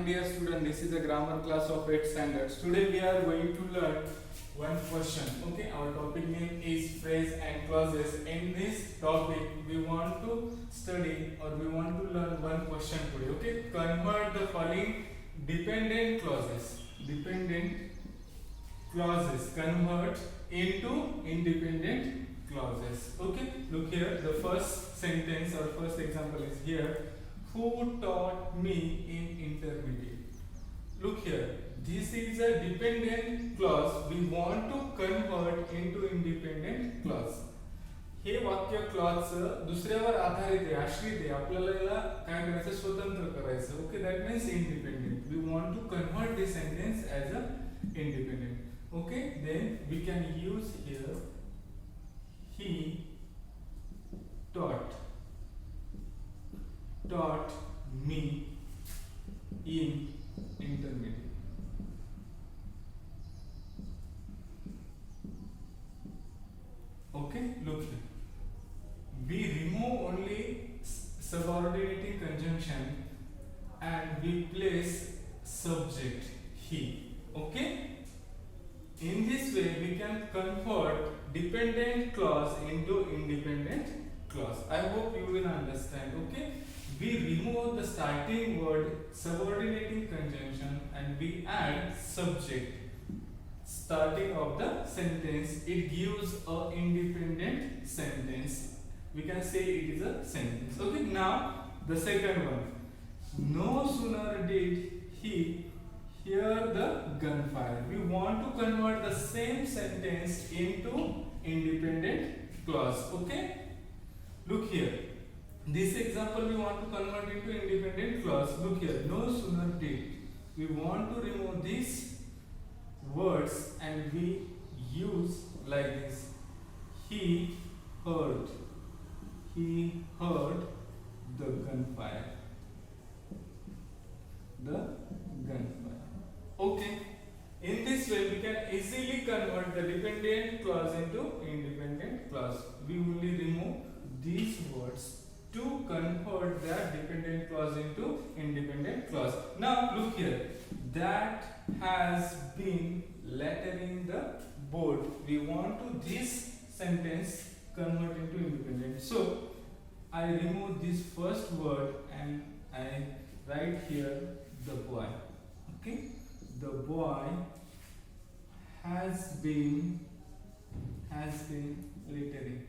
dear student, this is a grammar class of 8th standard. Today we are going to learn one question. Okay, our topic name is phrase and clauses. In this topic, we want to study or we want to learn one question today. Okay, convert the following dependent clauses. Dependent clauses convert into independent clauses. Okay, look here. The first sentence or first example is here. Who taught me in intermediate? Look here. This is a dependent clause. We want to convert into independent clause. हे वाक्य clause दुसऱ्यावर आधारित आहे, आश्रित आहे. आपल्याला याला काय करायचं, स्वतंत्र करायचं. Okay, that means independent. We want to convert this sentence as a independent. Okay, then we can use here he taught me in intermediate. Okay, look here. We remove only subordinating conjunction and we place subject he. Okay, in this way we can convert dependent clause into independent clause. I hope you will understand. Okay, we remove the starting word subordinating conjunction and we add subject starting of the sentence. It gives a independent sentence. We can say it is a sentence. Okay, now the second one. No sooner did he hear the gunfire. We want to convert the same sentence into independent clause. Okay, look here. This example we want to convert into independent clause. Look here. No sooner did. We want to remove these words and we use like this. He heard the gunfire. The gunfire. Okay, in this way we can easily convert the dependent clause into independent clause. We only remove these words to convert that dependent clause into independent clause. Now look here. That has been lettering the board. We want to this sentence convert into independent. So I remove this first word and I write here the boy. Okay, the boy has been littering.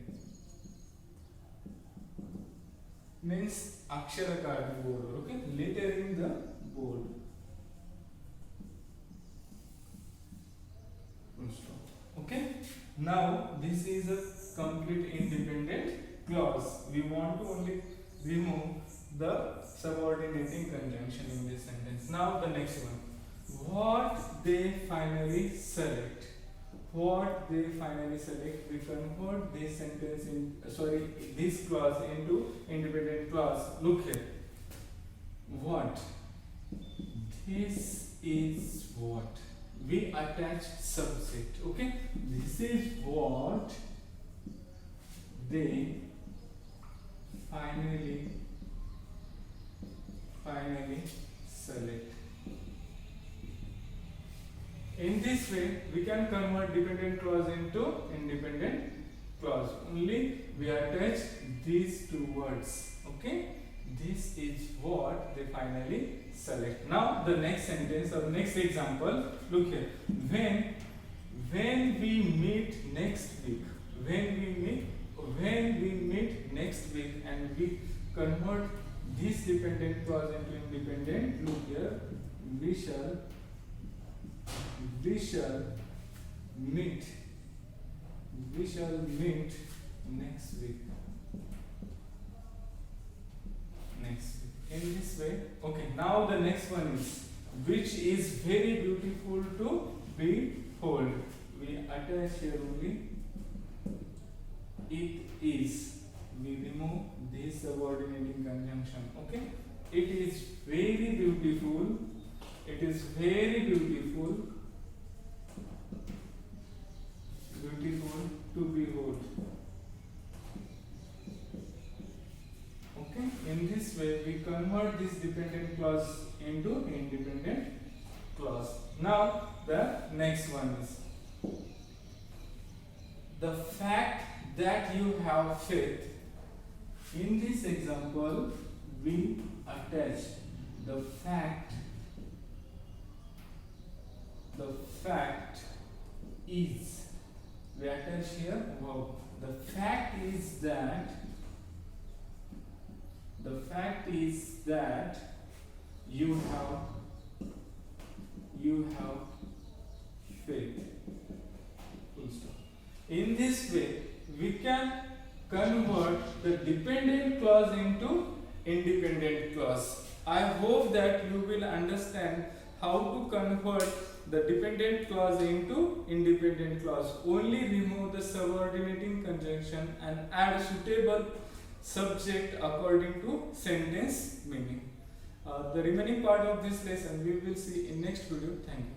Means akshara काढणे board. Okay, littering the board. Okay, now this is a complete independent clause. We want to only remove the subordinating conjunction in this sentence. Now the next one. What they finally select. What they finally select. We convert this sentence in this clause into independent clause. Look here. What? This is what. We attach subject. Okay, this is what they finally select. In this way we can convert dependent clause into independent clause. Only we attach these two words. Okay, this is what they finally select. Now the next sentence or next example. Look here. When we meet next week. When we meet next week and we convert this dependent clause into independent. Look here. We shall meet next week. In this way. Okay, now the next one is which is very beautiful to behold. We attach here only it is. We remove this subordinating conjunction. Okay, it is very beautiful. It is very beautiful to behold. Okay, in this way we convert this dependent clause into independent next one is the fact that you have faith. In this example, we attach the fact. The fact is, we attach here verb. The fact is that. The fact is that you have faith. Full stop. In this way, we can convert the dependent clause into independent clause. I hope that you will understand how to convert the dependent clause into independent clause. Only remove the subordinating conjunction and add suitable subject according to sentence meaning. The remaining part of this lesson we will see in next video. Thank you.